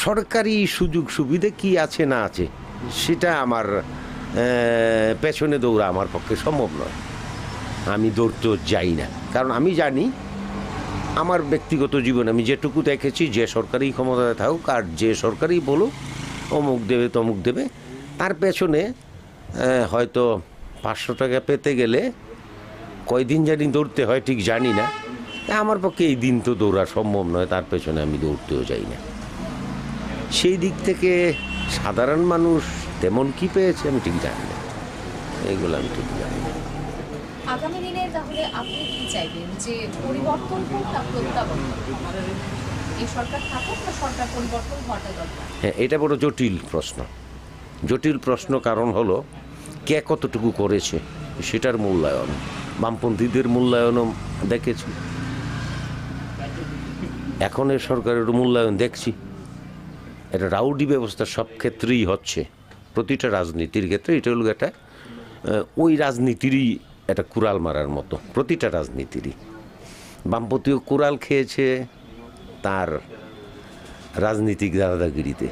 সরকারি সুযোগ সুবিধা কি আছে না আছে সেটা আমার পেছনে দৌড়া আমার পক্ষে সম্ভব নয়। আমি দৌড়তে যাই না, কারণ আমি জানি আমার ব্যক্তিগত জীবন আমি যেটুকু দেখেছি, যে সরকারি ক্ষমতায় থাকুক আর যে সরকারই বলুক অমুক দেবে তমুক দেবে, তার পেছনে হয়তো 500 টাকা পেতে গেলে কয়দিন জানি দৌড়তে হয় ঠিক জানি না। আমার পক্ষে এই দিন তো দৌড়া সম্ভব নয়, তার পেছনে আমি দৌড়তেও যাই না। সেই দিক থেকে সাধারণ মানুষ তেমন কি পেয়েছে আমি ঠিক জানি না, এইগুলো আমি ঠিক জানি না। আগামী দিনে তাহলে আপনি কি চাইবেন, যে পরিবর্তন হোক না প্রত্যাবর্তন? এই সরকার থাকুক না সরকার পরিবর্তন হওয়াটা দরকার? হ্যাঁ, এটা বড় জটিল প্রশ্ন। জটিল প্রশ্ন কারণ হলো কে কতটুকু করেছে সেটার মূল্যায়ন। বামপন্থীদের মূল্যায়নও দেখেছি, এখন এই সরকারের মূল্যায়ন দেখছি। এটা রাউডি ব্যবস্থা সব ক্ষেত্রেই হচ্ছে, প্রতিটা রাজনীতির ক্ষেত্রে। এটা হলো একটা ওই রাজনীতিরই একটা কুড়াল মারার মতো, প্রতিটা রাজনীতিরই। বামপন্থীও কুড়াল খেয়েছে তার রাজনীতিক দাদাগিরিতে।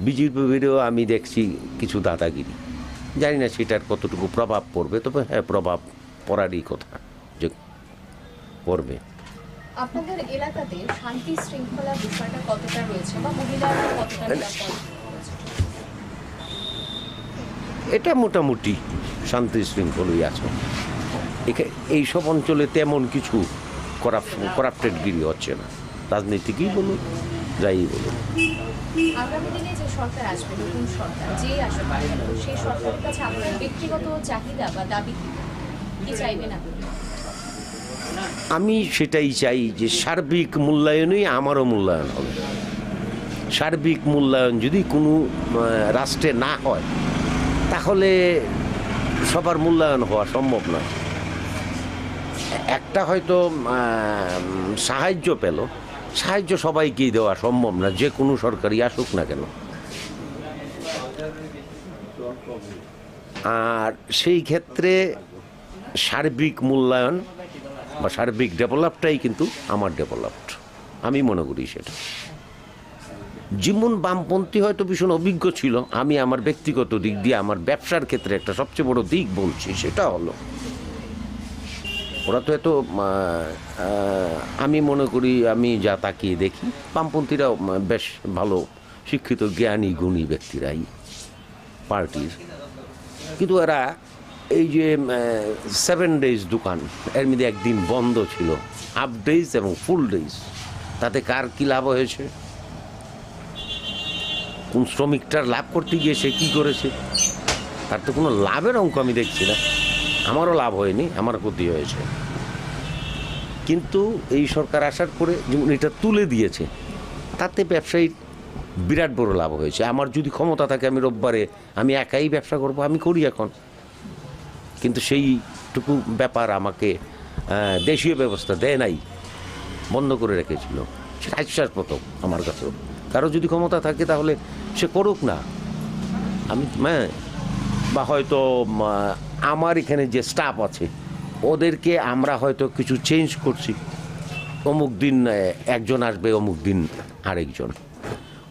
বিজেপিরও আমি দেখছি কিছু দাদাগিরি, জানি না সেটার কতটুকু প্রভাব পড়বে, তবে হ্যাঁ প্রভাব পড়ারই কথা যে পড়বে। আপনাদের এলাকাতে শান্তি শৃঙ্খলা বিষয়টা কতটা রয়েছে বা মহিলারা কতটা নিরাপদ? এটা মোটামুটি শান্তি শৃঙ্খলই আছে। এইসব অঞ্চলে তেমন কিছু করাপ্টেডগিরি হচ্ছে না, রাজনীতিকই বলুন যাই বলুন। আগামী দিনে যে সরকার আসবে, নতুন সরকার যে আসবে, সেই সরকারের কাছে আপনার ব্যক্তিগত চাহিদা বা দাবি কি চাইবেন আপনি? আমি সেটাই চাই যে সার্বিক মূল্যায়নই আমারও মূল্যায়ন হবে। সার্বিক মূল্যায়ন যদি কোনো রাষ্ট্রে না হয় তাহলে সবার মূল্যায়ন হওয়া সম্ভব নয়। একটা হয়তো সাহায্য পেল, সাহায্য সবাইকেই দেওয়া সম্ভব না, যে কোনো সরকারি আসুক না কেন। আর সেই ক্ষেত্রে সার্বিক মূল্যায়ন বা সার্বিক ডেভেলপটাই কিন্তু আমার ডেভেলপড, আমি মনে করি সেটা। যেমন বামপন্থী হয়তো ভীষণ অভিজ্ঞ ছিল, আমি আমার ব্যক্তিগত দিক দিয়ে আমার ব্যবসার ক্ষেত্রে একটা সবচেয়ে বড় দিক বলছি, সেটা হলো ওরা তো এত আমি মনে করি, আমি যা তাকিয়ে দেখি বামপন্থীরাও বেশ ভালো শিক্ষিত জ্ঞানী গুণী ব্যক্তিরাই পার্টির। কিন্তু এরা এই যে 7 days দোকান, এর মধ্যে একদিন বন্ধ ছিল, হাফ ডেজ এবং ফুল ডেজ, তাতে কার কী লাভ হয়েছে? কোন শ্রমিকটার লাভ করতে গিয়ে সে কী করেছে? তার তো কোনো লাভের অঙ্ক আমি দেখছি না। আমারও লাভ হয়নি, আমার ক্ষতি হয়েছে। কিন্তু এই সরকার আসার পরে যেমন এটা তুলে দিয়েছে, তাতে ব্যবসায়ীর বিরাট বড় লাভ হয়েছে। আমার যদি ক্ষমতা থাকে আমি রোববারে আমি একাই ব্যবসা করব, আমি করি এখন। কিন্তু সেইটুকু ব্যাপার আমাকে দেশীয় ব্যবস্থা দেয় নাই, বন্ধ করে রেখেছিল। সেটা আশ্বাসপ্রদ আমার কাছেও। কারো যদি ক্ষমতা থাকে তাহলে সে করুক না। আমি বা হয়তো আমার এখানে যে স্টাফ আছে ওদেরকে আমরা হয়তো কিছু চেঞ্জ করছি, অমুক দিন একজন আসবে, অমুক দিন আরেকজন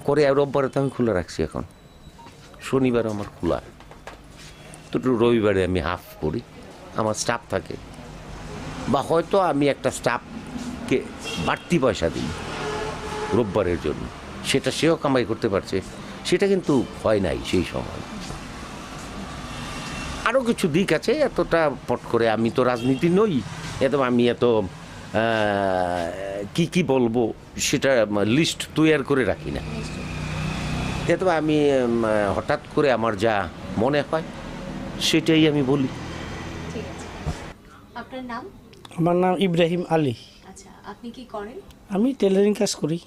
করে। রোববারে তো আমি খোলা রাখছি, এখন শনিবার আমার খোলা, তো রবিবারে আমি হাফ করি, আমার স্টাফ থাকে। বা হয়তো আমি একটা স্টাফকে বাড়তি পয়সা দিই রোববারের জন্য, সেটা সেও কামাই করতে পারছে, সেটা কিন্তু হয় নাই সেই সময়। আরও কিছু দিক আছে, এতটা পট করে আমি তো রাজনীতি নই, আমি এত কি বলবো সেটা লিস্ট তৈরি করে রাখি না। আমি হঠাৎ করে আমার যা মনে হয় সেটাই আমি বলি। ঠিক আছে, আপনার নাম? আমার নাম ইব্রাহিম আলী। আচ্ছা, আপনি কি করেন? আমি টেলারিং কাজ করি।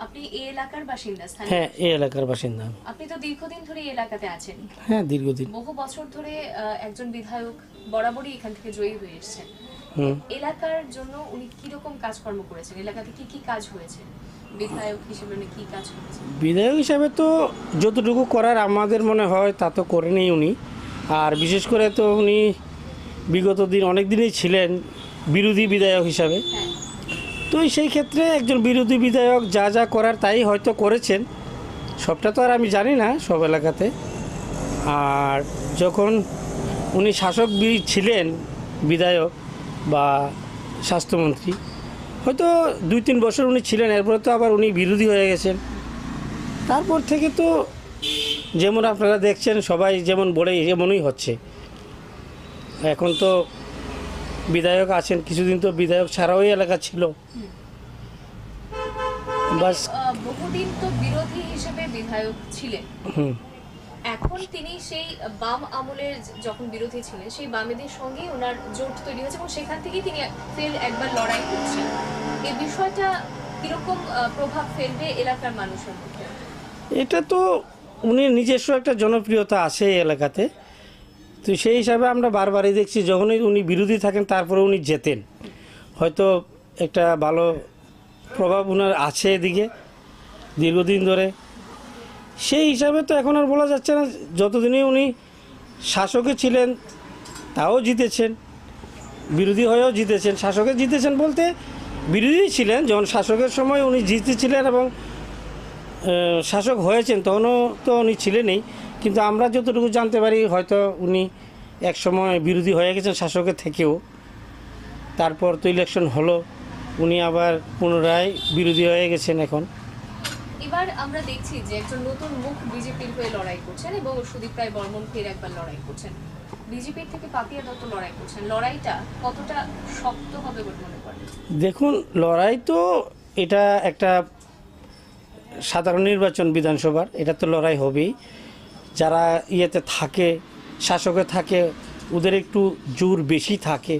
আপনি এই এলাকার বাসিন্দা? হ্যাঁ, এই এলাকার বাসিন্দা। আপনি তো দীর্ঘদিন ধরে এই এলাকাতে আছেন। হ্যাঁ, দীর্ঘদিন, বহু বছর ধরে একজন বিধায়ক বরাবরই এখান থেকে জয়ী হয়ে এসেছেন। এলাকার জন্য উনি কিরকম কাজকর্ম করেছেন? এলাকাতে কি কি কাজ হয়েছে? বিধায়ক হিসেবে উনি কি কাজ করেছেন? বিধায়ক হিসাবে তো যতটুকু করার আমাদের মনে হয় তা তো করেনি উনি। আর বিশেষ করে তো উনি বিগত দিন অনেক দিনই ছিলেন বিরোধী বিধায়ক হিসাবে। হ্যাঁ, তো সেই ক্ষেত্রে একজন বিরোধী বিধায়ক যা যা করার তাই হয়তো করেছেন, সবটা তো আর আমি জানি না সব এলাকাতে। আর যখন উনি শাসক ছিলেন, বিধায়ক বা স্বাস্থ্যমন্ত্রী, হয়তো 2-3 বছর উনি ছিলেন, এরপরে তো আবার উনি বিরোধী হয়ে গেছেন। তারপর থেকে তো যেমন আপনারা দেখছেন সবাই যেমন বলে এমনই হচ্ছে। এখন তো বিধায়ক আছেন, কিছুদিন তো বিধায়ক ছাড়াও এলাকা ছিল। বাস, বহুদিন তো বিরোধী হিসেবে বিধায়ক ছিলেন। এখন তিনি সেই বাম আমলের যখন বিরোধী ছিলেন, সেই বামেদের সঙ্গে ওনার জোট তৈরি হয়েছে এবং সেখান থেকেই তিনি ফের একবার লড়াই করছেন। এই বিষয়টা কিরকম প্রভাব ফেলবে এলাকার মানুষের মধ্যে? এটা তো উনি নিজস্ব একটা জনপ্রিয়তা আছে এই এলাকাতে। তো সেই হিসাবে আমরা বারবারই দেখছি যখনই উনি বিরোধী থাকেন তারপরে উনি জেতেন। হয়তো একটা ভালো প্রভাব ওনার আছে এদিকে দীর্ঘদিন ধরে। সেই হিসাবে তো এখন আর বলা যাচ্ছে না। যতদিনই উনি শাসকে ছিলেন তাও জিতেছেন, বিরোধী হয়েও জিতেছেন। শাসকে জিতেছেন বলতে বিরোধী ছিলেন, যখন শাসকের সময় উনি জিতেছিলেন এবং শাসক হয়েছেন তখনও তো উনি ছিলেনই। কিন্তু আমরা যতটুকু জানতে পারি হয়তো উনি এক সময় বিরোধী হয়ে গেছেন শাসকের থেকেও। তারপর তো ইলেকশন হলো, উনি আবার পুনরায় বিরোধী হয়ে গেছেন এখন। এবার আমরা দেখছি যে একজন নতুন মুখ বিজেপির হয়ে লড়াই করছেন এবং সুদীপ রায় বর্মন ফের একবার লড়াই করছেন। বিজেপির থেকে পাপিয়া দত্ত লড়াই করছেন। লড়াইটা কতটা শক্ত হবে বলে মনে করেন? দেখুন, লড়াই তো এটা একটা সাধারণ নির্বাচন বিধানসভার, এটা তো লড়াই হবেই। যারা ইয়েতে থাকে, শাসকে থাকে, ওদের একটু জোর বেশি থাকে।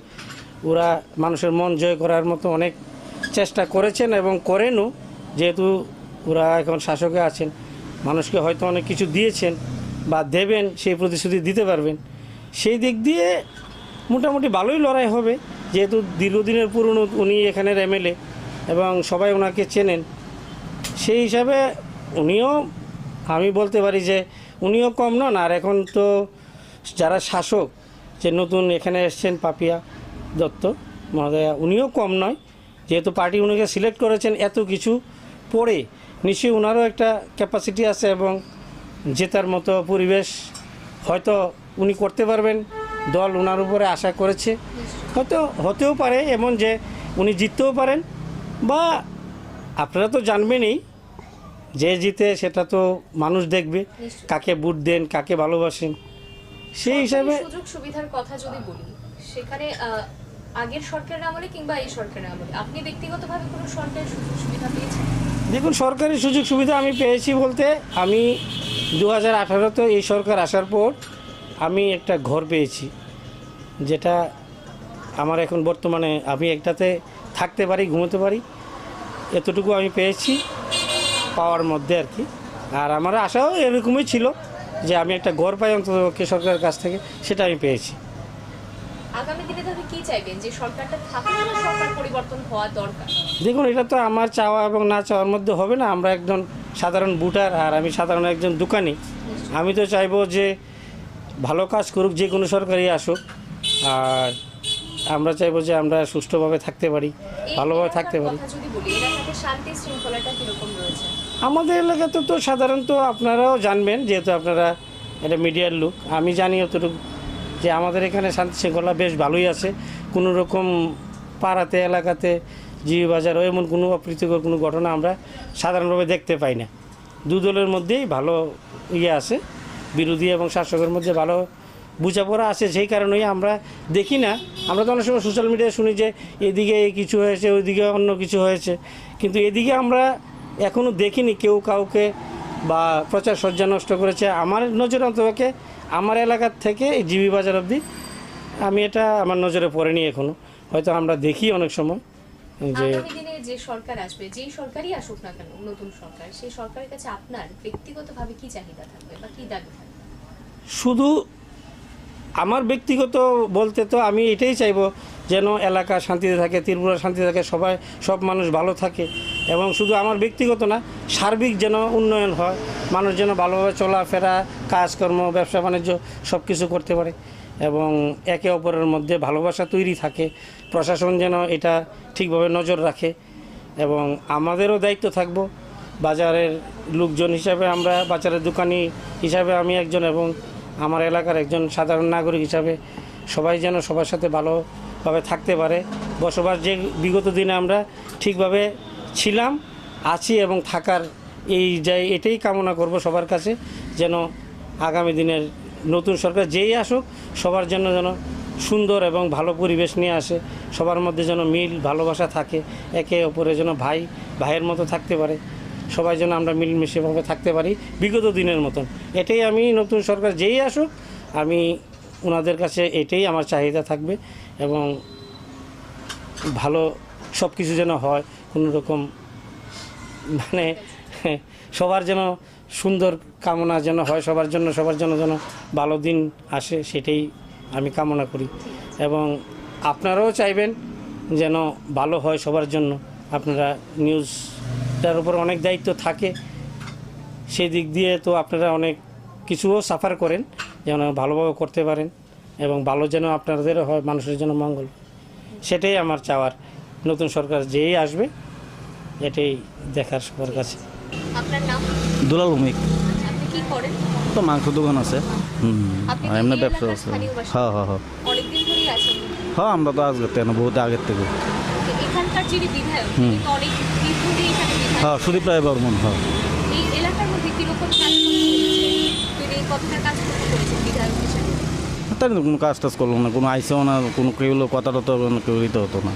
ওরা মানুষের মন জয় করার মতো অনেক চেষ্টা করেছেন এবং করেনও। যেহেতু ওরা এখন শাসকে আছেন, মানুষকে হয়তো অনেক কিছু দিয়েছেন বা দেবেন, সেই প্রতিশ্রুতি দিতে পারবেন। সেই দিক দিয়ে মোটামুটি ভালোই লড়াই হবে। যেহেতু দীর্ঘদিনের পুরনো উনি এখানের এমএলএ এবং সবাই ওনাকে চেনেন, সেই হিসাবে উনিও, আমি বলতে পারি যে উনিও কম নন। আর এখন তো যারা শাসক, যে নতুন এখানে এসছেন পাপিয়া দত্ত মহোদয়া, উনিও কম নয়। যেহেতু পার্টি উনাকে সিলেক্ট করেছেন এত কিছু পরে, নিশ্চয়ই ওনারও একটা ক্যাপাসিটি আছে এবং জেতার মতো পরিবেশ হয়তো উনি করতে পারবেন। দল ওনার উপরে আশা করেছে, হয়তো হতেও পারে এমন যে উনি জিততেও পারেন। বা আপনারা তো জানবেনই, যে জিতে সেটা তো মানুষ দেখবে, কাকে ভোট দেন, কাকে ভালোবাসেন। সেই হিসাবে সুযোগ সুবিধার কথা যদি বলি, সেখানে আগের সরকারের আমলে কিংবা এই সরকারের আমলে আপনি ব্যক্তিগতভাবে কোনো সরকারি সুযোগ সুবিধা পেয়েছেন? দেখুন, সরকারি সুযোগ সুবিধা আমি পেয়েছি বলতে, আমি 2018-তে এই সরকার আসার পর আমি একটা ঘর পেয়েছি, যেটা আমার এখন বর্তমানে আমি একটাতে থাকতে পারি, ঘুমোতে পারি, এতটুকু আমি পেয়েছি পাওয়ার মধ্যে আর কি। আর আমার আশাও এরকমই ছিল যে আমি একটা ঘর পাই অন্ততপক্ষে সরকারের কাছ থেকে, সেটা আমি পেয়েছি। আগামী দিনে তাহলে কি চাইবেন, যে সরকারটা থাকুক না সরকার পরিবর্তন হওয়া দরকার? দেখুন, এটা তো আমার চাওয়া এবং না চাওয়ার মধ্যে হবে না। আমরা একজন সাধারণ ভোটার, আর আমি সাধারণ একজন দোকানি। আমি তো চাইবো যে ভালো কাজ করুক যে কোনো সরকারই আসুক, আর আমরা চাইবো যে আমরা সুষ্ঠুভাবে থাকতে পারি, ভালোভাবে থাকতে পারি। যদি বলি, এলাকাতে শান্তি শৃঙ্খলাটা কিরকম রয়েছে? আমাদের এলাকাতে তো সাধারণত আপনারাও জানবেন, যেহেতু আপনারা এটা মিডিয়ার লোক, আমি জানি অতটুকু যে আমাদের এখানে শান্তি শৃঙ্খলা বেশ ভালোই আছে। কোনো রকম পাড়াতে, এলাকাতে, জিবি বাজার এমন কোনো অপ্রীতিকর কোনো ঘটনা আমরা সাধারণভাবে দেখতে পাই না। দু দলের মধ্যেই ভালো আছে, বিরোধী এবং শাসকের মধ্যে ভালো বোঝাপড়া আছে। সেই কারণেই আমরা দেখি না, আমরা তো অনেক সময় সোশ্যাল মিডিয়ায় শুনি যে এদিকে কিছু হয়েছে, ওইদিকে অন্য কিছু হয়েছে, কিন্তু এদিকে আমরা এখনও দেখিনি কেউ কাউকে বা প্রচার সজ্জা নষ্ট করেছে। আমার নজরে অন্তত আমার এলাকার থেকে এই জিবি বাজার অবধি আমি এটা আমার নজরে পড়েনি এখনও। হয়তো আমরা দেখি অনেক সময় যে আগামী দিনে যে সরকার আসবে, যেই সরকারই আসুক না কেন, নতুন সরকার, সেই সরকারের কাছে আপনার ব্যক্তিগতভাবে কি চাহিদা থাকবে বা কি দাবি থাকবে? শুধু আমার ব্যক্তিগত বলতে তো আমি এটাই চাইবো যেন এলাকা শান্তিতে থাকে, ত্রিপুরা শান্তিতে থাকে, সব মানুষ ভালো থাকে, এবং শুধু আমার ব্যক্তিগত না, সার্বিক যেন উন্নয়ন হয়, মানুষ যেন ভালোভাবে চলাফেরা, কাজকর্ম, ব্যবসা বাণিজ্য সব কিছু করতে পারে, এবং একে অপরের মধ্যে ভালোবাসা তৈরি থাকে। প্রশাসন যেন এটা ঠিকভাবে নজর রাখে, এবং আমাদেরও দায়িত্ব থাকবো বাজারের লোকজন হিসাবে, আমরা বাজারের দোকানি হিসাবে আমি একজন, এবং আমার এলাকার একজন সাধারণ নাগরিক হিসাবে সবাই যেন সবার সাথে ভালোভাবে থাকতে পারে, বসবাস যে বিগত দিনে আমরা ঠিকভাবে ছিলাম, আছি এবং থাকার এটাই কামনা করব সবার কাছে, যেন আগামী দিনের নতুন সরকার যেই আসুক সবার জন্য যেন সুন্দর এবং ভালো পরিবেশ নিয়ে আসে, সবার মধ্যে যেন মিল ভালোবাসা থাকে, একে অপরে যেন ভাইয়ের মতো থাকতে পারে, সবাই যেন আমরা মিলমিশেভাবে থাকতে পারি বিগত দিনের মতন। এটাই আমি নতুন সরকার যেই আসুক আমি ওনাদের কাছে এটাই আমার চাহিদা থাকবে, এবং ভালো সব কিছু যেন হয়, কোনো রকম মানে সবার যেন সুন্দর কামনা যেন হয়, সবার জন্য যেন ভালো দিন আসে, সেটাই আমি কামনা করি। এবং আপনারাও চাইবেন যেন ভালো হয় সবার জন্য। আপনারা নিউজটার উপর অনেক দায়িত্ব থাকে, সেই দিক দিয়ে তো আপনারা অনেক কিছুও সাফার করেন, যেন ভালোভাবে করতে পারেন এবং ভালো যেন আপনাদেরও হয়, মানুষের জন্য মঙ্গল, সেটাই আমার চাওয়ার। নতুন সরকার যেই আসবে এটাই দেখার সবার কাছে। আপনার নাম? দুলাল ভূমিক। আপনি কি করেন? তো মাংস দোকান আছে, আপনি আর কি এমনি এই ব্যবসা এলাকার আছে। স্থানীয় বাসিন্দা? হ্যাঁ হ্যাঁ হ্যাঁ অনেকদিন ধরেই আছেন? হ্যাঁ, আমরা তো আজকে কেন বহুত আগের থেকে। এখানকার যিনি বিধায়ক, তিনি তো অনেক দিন ধরেই এখানে বিধায়ক। হ্যাঁ, সুদীপ রায় বর্মন। হ্যাঁ, এই এলাকার মধ্যে কিরকম কাজ তিনি কতটা কাজ করতে পেরেছেন বিধায়ক হিসেবে? তাই না, কোনো কাজ টাজ করলো না, কোনো আইসেও না, কোনো কেউ কথাটা তো কেউ দিতে হতো না,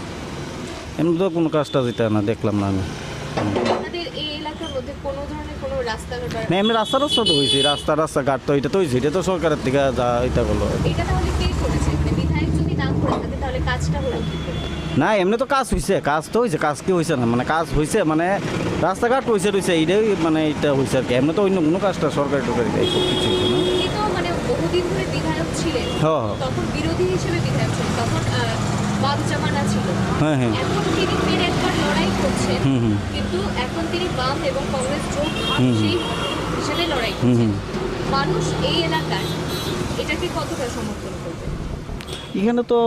এমনি তো কোনো কাজ টাজ দিতে না, দেখলাম না আমি। আপনাদের এই এলাকার মধ্যে কোনো ধরনের কোনো রাস্তাঘাট বা না, এমনি রাস্তা তো হয়েছে, রাস্তাঘাট তো এটা তো হয়েছে, এটা তো সরকারের থেকে যা এটা করলো। এটা তাহলে কে করেছে? মানে বিধায়ক যদি না করে থাকে তাহলে কাজটা হলো কি করে? না, এমনি তো কাজ হয়েছে, কাজ কি হয়েছে না, মানে কাজ হয়েছে, মানে রাস্তাঘাট হয়েছে এইটাই, মানে এটা হয়েছে আর কি, এমনি তো অন্য কোনো কাজটা সরকারি টরকারি এইসব কিছু হয়েছে না। উনি তো মানে বহুদিন ধরে বিধায়ক ছিলেন, হ্যাঁ। তখন বিরোধী হিসেবে বিধায়ক ছিলেন, তখন বাদ জামানা ছিল। হ্যাঁ হ্যাঁ এখন তিনি ফের একবার লড়াই করছেন, কিন্তু এখন তিনি বাম এবং কংগ্রেস জোট সেই হিসেবে লড়াই করছেন। মানুষ এই এলাকার এটাকে কতটা সমর্থন করবে? এখানে তো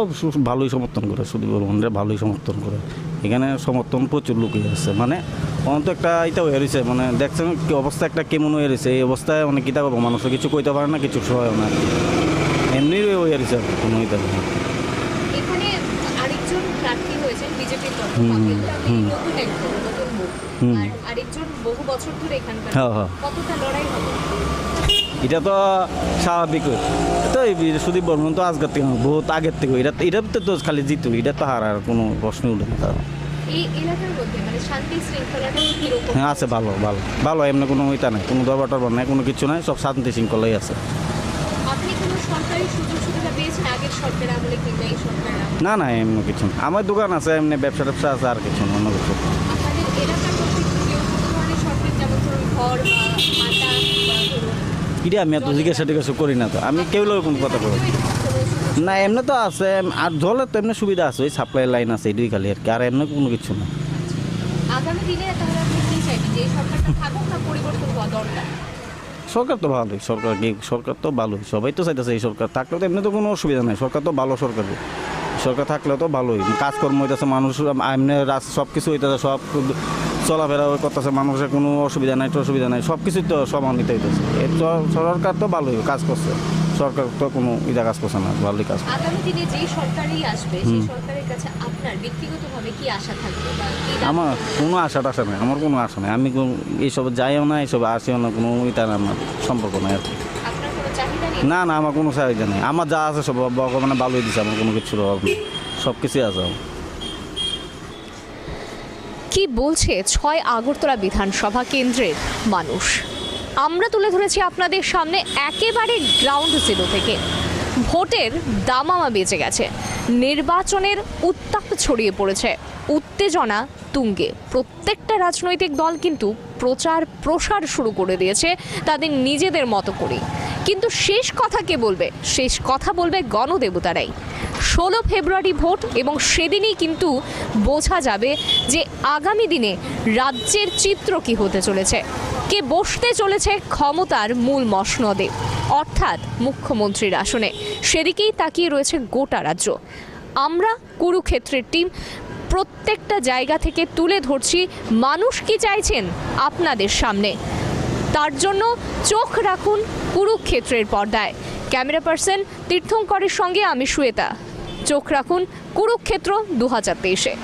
ভালোই সমর্থন করে, সুদীপ বর্মনরা ভালোই সমর্থন করে, এখানে সমর্থন প্রচুর লোকই আছে, মানে অন্ত একটা এটা হয়ে রয়েছে, মানে দেখছেন কি অবস্থা একটা কেমন হয়ে রয়েছে, এই অবস্থায় অনেক কিতা করবো, মানুষের কিছু কইতে পারে না, কিছু সহায় না, এমনি হয়ে রয়েছে কোনো ইতা নেই। এখানে আরেকজন প্রার্থী হয়েছেন বিজেপির তরফ নতুন একজন নতুন মুখ, আর আরেকজন বহু বছর ধরে এখানকার, কতটা লড়াই হবে? এটা তো স্বাভাবিক, তো সুদীপ বর্মন তো আজকের থেকে বহুত আগের থেকে, এটার তো খালি জিতু, এটা তো হারার কোনো প্রশ্ন উঠে না। এই এলাকার মধ্যে মানে শান্তি শৃঙ্খলাটা কিরকম? হ্যাঁ, আছে, ভালো এমনি কোনো ইতা নাই, কোনো দরবার টরবার নাই, কোনো কিছু নাই, সব শান্তি শৃঙ্খলাই আছে। আপনি কোনো সরকারি সুযোগ সুবিধা পেয়েছেন আগের সরকার আমলে কিংবা এই সরকার আমলে? না, এমনি কিছু না, আমার দোকান আছে, এমনি ব্যবসা আছে, আর কিছু না, অন্য কিছু। আপনাদের এলাকার মধ্যে কেউ কোনো ধরনের সরকার, যেমন ধরুন ঘর বা মাটা বা ধরুন, এটা আমি এত জিজ্ঞাসা করি না, তো আমি কেউ লোক কোনো কথা বলি না, এমনি তো আছে, আর জলের তো এমনি সুবিধা আছে, ওই সাপ্লাই লাইন আছে, এই দুই খালি আর কি, আর এমনি কোনো কিছু না। আগামী দিনে তাহলে আপনি কি চাইবেন, যে এই সরকারটা থাকুক না পরিবর্তন হওয়া দরকার? সরকার তো ভালোই, সরকার তো ভালোই, সবাই তো চাইতেছে এই সরকার থাকলে তো এমনি তো কোনো অসুবিধা নেই, সরকার তো ভালো সরকার থাকলে তো ভালোই, কাজকর্ম হইতেছে, মানুষ এমনি সব কিছু হইতেছে, সব চলাফেরা করতেছে, মানুষের কোনো অসুবিধা নাই, সব কিছুই তো সমানিত হইতেছে, এর সরকার তো ভালোই কাজ করছে, সরকার তো কোনো কাজ করছে না, ভালোই কাজ। আগামী দিনে যেই সরকারই আসবে সেই সরকারের কাছে আপনার ব্যক্তিগতভাবে কি আশা থাকবে বা কি আমার কোনো আশা টাশা নেই, আমার কোনো আশা নেই। আমি এইসব যাইও না, এইসব আসিও না, কোনো এটা আমার সম্পর্ক নেই আর কি। আপনার কোনো চাহিদা নেই? না না, আমার কোনো চাহিদা নেই। আমার যা আছে সব ভগবানে ভালোই দিচ্ছে, আমার কোনো কিছুর অভাব নেই, সব কিছুই আছে আমার। কি বলছে 6 আগরতলা বিধানসভা কেন্দ্রের মানুষ, আমরা তুলে ধরেছি আপনাদের সামনে একেবারে গ্রাউন্ড জিরো থেকে। ভোটের দামামা বেজে গেছে, নির্বাচনের উত্তাপ ছড়িয়ে পড়েছে, উত্তেজনা তুঙ্গে। প্রত্যেকটা রাজনৈতিক দল কিন্তু প্রচার প্রসার শুরু করে দিয়েছে তাদের নিজেদের মতো করে। কিন্তু শেষ কথা কে বলবে? শেষ কথা বলবে গণদেবতারাই। 16 ফেব্রুয়ারি ভোট, এবং সেদিনই কিন্তু বোঝা যাবে যে আগামী দিনে রাজ্যের চিত্র কি হতে চলেছে, কে বসতে চলেছে ক্ষমতার মূল মসনদে, অর্থাৎ মুখ্যমন্ত্রীর আসনে। সেদিকেই তাকিয়ে রয়েছে গোটা রাজ্য। আমরা কুরুক্ষেত্রের টিম প্রত্যেকটা জায়গা থেকে তুলে ধরছি মানুষ কি চাইছেন আপনাদের সামনে। তার জন্য চোখ রাখুন কুরুক্ষেত্রের পর্দায়। ক্যামেরা পার্সন তীর্থঙ্করের সঙ্গে আমি শ্বেতা। চোখ রাখুন কুরুক্ষেত্র 2023-এ।